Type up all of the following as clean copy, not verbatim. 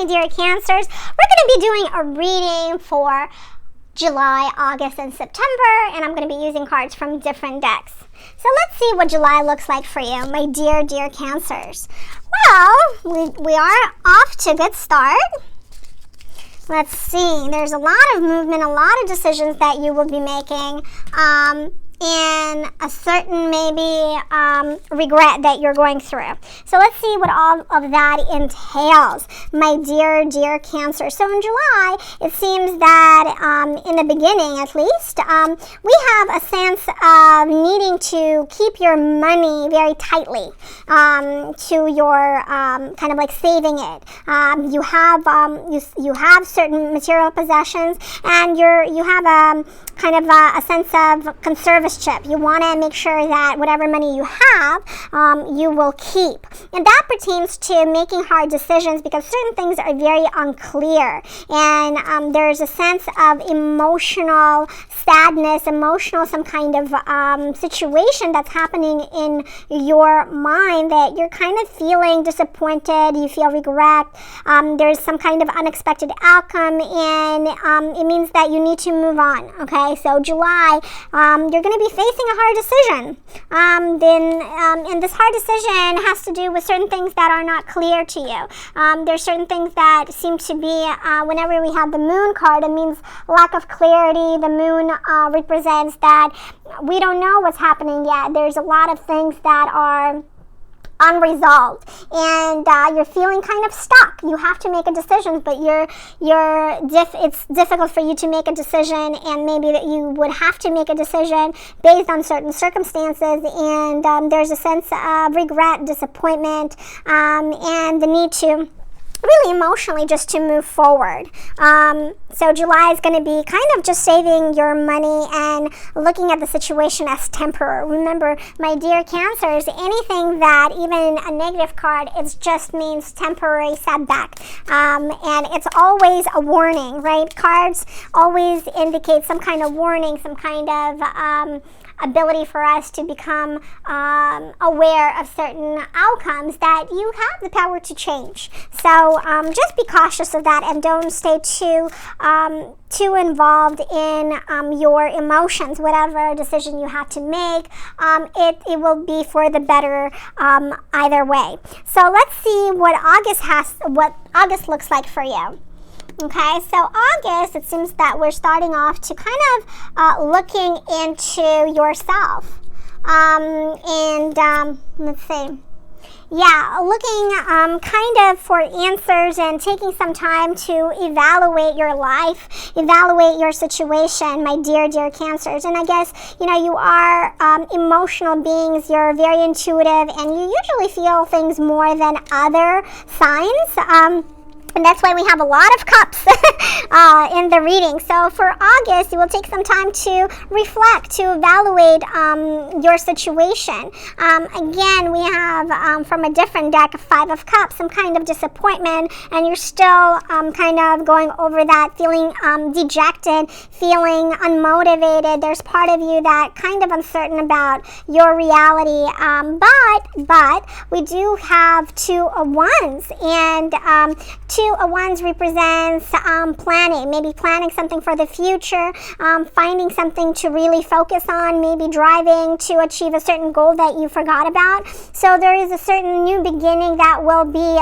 my dear Cancers. We're going to be doing a reading for July, August, and September, and I'm going to be using cards from different decks. So let's see what July looks like for you, my dear, dear Cancers. Well, we are off to a good start. Let's see. There's a lot of movement, a lot of decisions that you will be making, and a certain maybe regret that you're going through. So let's see what all of that entails, my dear, dear Cancer. So in July, it seems that in the beginning at least, we have a sense of needing to keep your money very tightly to your kind of like saving it. You have certain material possessions, and you have kind of a sense of conservatorship. You want to make sure that whatever money you have, you will keep. And that pertains to making hard decisions because certain things are very unclear. And there's a sense of emotional sadness, some kind of situation that's happening in your mind that you're kind of feeling disappointed, you feel regret, there's some kind of unexpected outcome, and it means that you need to move on, okay? So July, you're going to be facing a hard decision. And this hard decision has to do with certain things that are not clear to you. There's certain things that seem to be, whenever we have the moon card, it means lack of clarity. The moon represents that we don't know what's happening yet. There's a lot of things that are unresolved, and you're feeling kind of stuck. You have to make a decision, but it's difficult for you to make a decision, and maybe that you would have to make a decision based on certain circumstances, and there's a sense of regret, disappointment, and the need to really emotionally just to move forward. So July is going to be kind of just saving your money and looking at the situation as temporary. Remember, my dear Cancers, anything that, even a negative card, it just means temporary setback. And it's always a warning, right? Cards always indicate some kind of warning, some kind of ability for us to become aware of certain outcomes that you have the power to change. So just be cautious of that, and don't stay too involved in your emotions. Whatever decision you have to make, it will be for the better either way. So let's see what August looks like for you. Okay, so August, it seems that we're starting off to kind of looking into yourself. Let's see. Yeah, looking kind of for answers and taking some time to evaluate your life, evaluate your situation, my dear, dear Cancers. And I guess, you are emotional beings. You're very intuitive, and you usually feel things more than other signs. And that's why we have a lot of cups in the reading. So for August, you will take some time to reflect, to evaluate your situation. Again, we have from a different deck, 5 of Cups, some kind of disappointment, and you're still kind of going over that, feeling dejected, feeling unmotivated. There's part of you that kind of uncertain about your reality. But we do have 2 of Wands, and 2 of Wands represents planning, maybe planning something for the future, finding something to really focus on, maybe driving to achieve a certain goal that you forgot about. So there is a certain new beginning that will be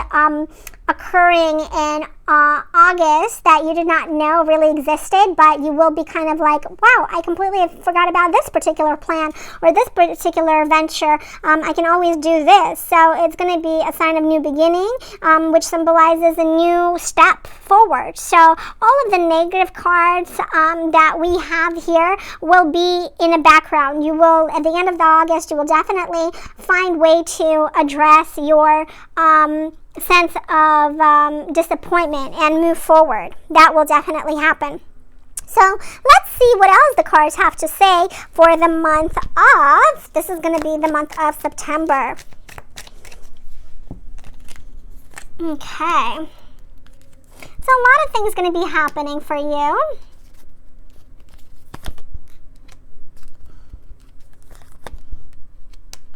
occurring in August that you did not know really existed, but you will be kind of like, wow, I completely forgot about this particular plan or this particular venture. I can always do this. So it's going to be a sign of new beginning, which symbolizes a new step forward. So all of the negative cards that we have here will be in a background. You will, at the end of August, you will definitely find way to address your sense of disappointment and move forward. That will definitely happen. So let's see what else the cards have to say for the month of, this is going to be the month of September. Okay. So a lot of things going to be happening for you.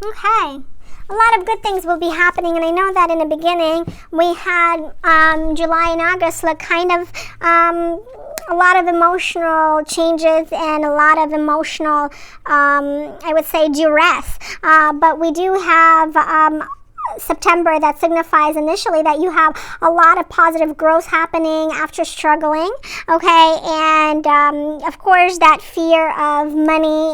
Okay. a lot of good things will be happening. And I know that in the beginning we had July and August look kind of a lot of emotional changes and a lot of emotional, I would say, duress. But we do have September that signifies initially that you have a lot of positive growth happening after struggling, okay? And of course that fear of money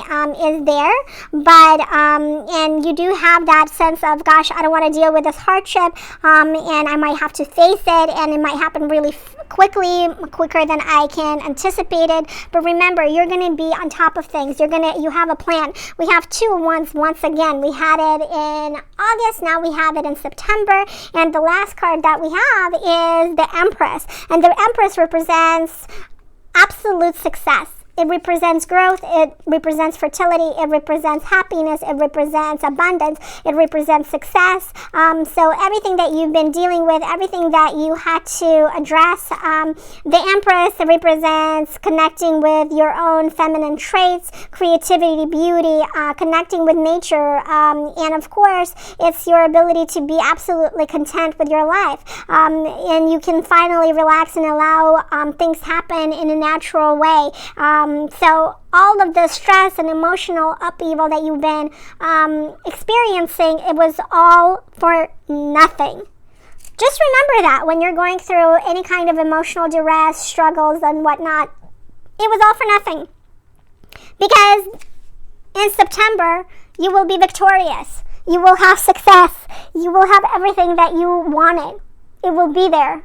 is there, but and you do have that sense of, gosh, I don't want to deal with this hardship, and I might have to face it, and it might happen really quicker than I can anticipate it. But remember, you're going to be on top of things. You have a plan. We have 2 once again. We had it in August, now we have it in September, and the last card that we have is the Empress, and the Empress represents absolute success. It represents growth, it represents fertility, it represents happiness, it represents abundance, it represents success. So everything that you've been dealing with, everything that you had to address, the Empress represents connecting with your own feminine traits, creativity, beauty, connecting with nature, and of course, it's your ability to be absolutely content with your life. And you can finally relax and allow things happen in a natural way. So all of the stress and emotional upheaval that you've been experiencing, it was all for nothing. Just remember that when you're going through any kind of emotional duress, struggles, and whatnot, it was all for nothing. Because in September, you will be victorious. You will have success. You will have everything that you wanted. It will be there.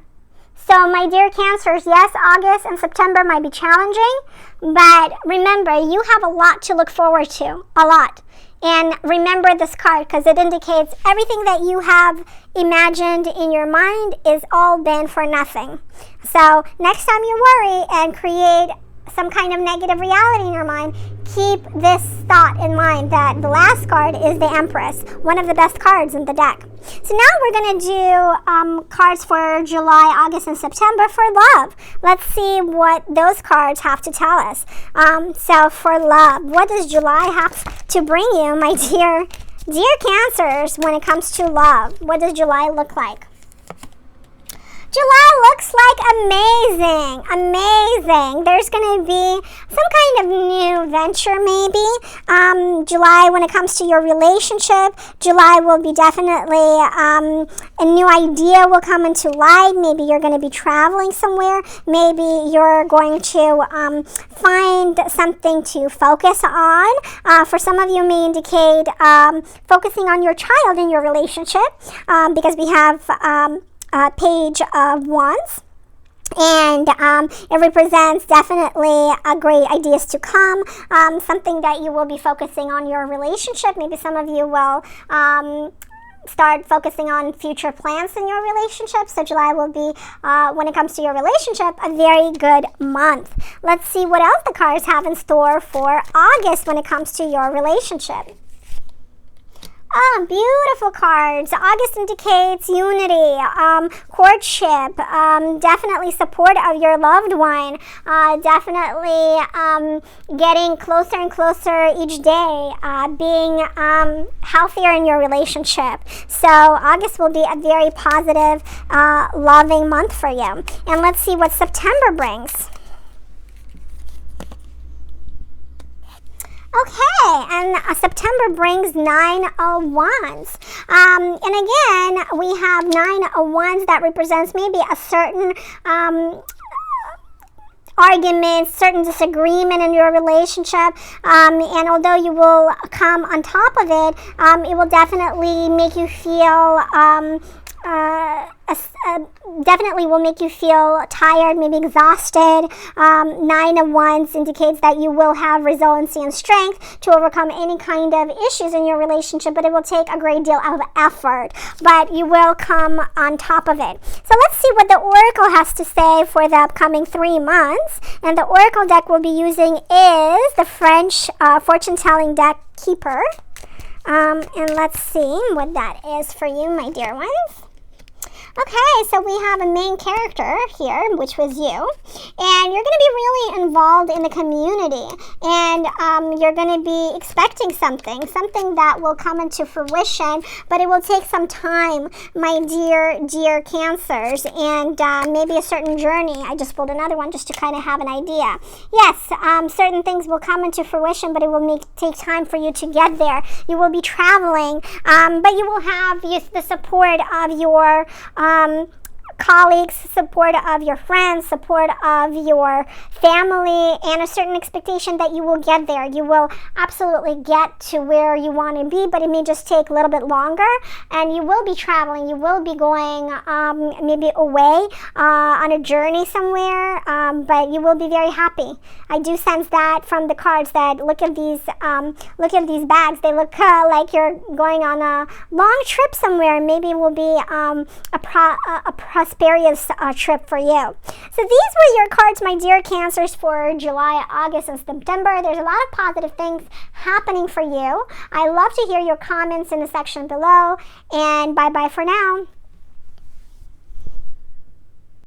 So my dear Cancers, yes, August and September might be challenging, but remember, you have a lot to look forward to, a lot. And remember this card because it indicates everything that you have imagined in your mind is all been for nothing. So next time you worry and create some kind of negative reality in your mind, keep this thought in mind that the last card is the Empress, one of the best cards in the deck. So now we're going to do cards for July, August, and September for love. Let's see what those cards have to tell us. So for love, what does July have to bring you, my dear Cancers, when it comes to love? What does July look like? July looks like amazing. There's going to be some kind of new venture maybe. July, when it comes to your relationship, July will be definitely a new idea will come into light. Maybe you're going to be traveling somewhere. Maybe you're going to find something to focus on. For some of you, may indicate focusing on your child in your relationship because we have Page of Wands, and it represents definitely great ideas to come, something that you will be focusing on your relationship. Maybe some of you will start focusing on future plans in your relationship. So July will be, when it comes to your relationship, a very good month. Let's see what else the cards have in store for August when it comes to your relationship. Oh, beautiful cards. August indicates unity, courtship, definitely support of your loved one, definitely getting closer and closer each day, being healthier in your relationship. So August will be a very positive, loving month for you. And let's see what September brings. Okay, and September brings 9 of Wands. And again, we have 9 of Wands that represents maybe a certain argument, certain disagreement in your relationship, and although you will come on top of it, it will definitely make you feel definitely will make you feel tired, maybe exhausted. 9 of Wands indicates that you will have resiliency and strength to overcome any kind of issues in your relationship, but it will take a great deal of effort, but you will come on top of it. So let's see what the Oracle has to say for the upcoming 3 months. And the Oracle deck we'll be using is the French fortune-telling deck Keeper. And let's see what that is for you, my dear ones. Okay, so we have a main character here, which was you, and you're going to be really involved in the community, and you're going to be expecting something that will come into fruition, but it will take some time, my dear Cancers, and maybe a certain journey. I just pulled another one just to kind of have an idea. Yes, certain things will come into fruition, but it will take time for you to get there. You will be traveling, but you will have the support of your colleagues, support of your friends, support of your family, and a certain expectation that you will get there. You will absolutely get to where you want to be, but it may just take a little bit longer, and you will be traveling. You will be going maybe away on a journey somewhere, but you will be very happy. I do sense that from the cards. That look at these bags. They look like you're going on a long trip somewhere. Maybe it will be a prosperous trip for you. So these were your cards, my dear Cancers, for July, August, and September. There's a lot of positive things happening for you. I love to hear your comments in the section below, and bye-bye for now.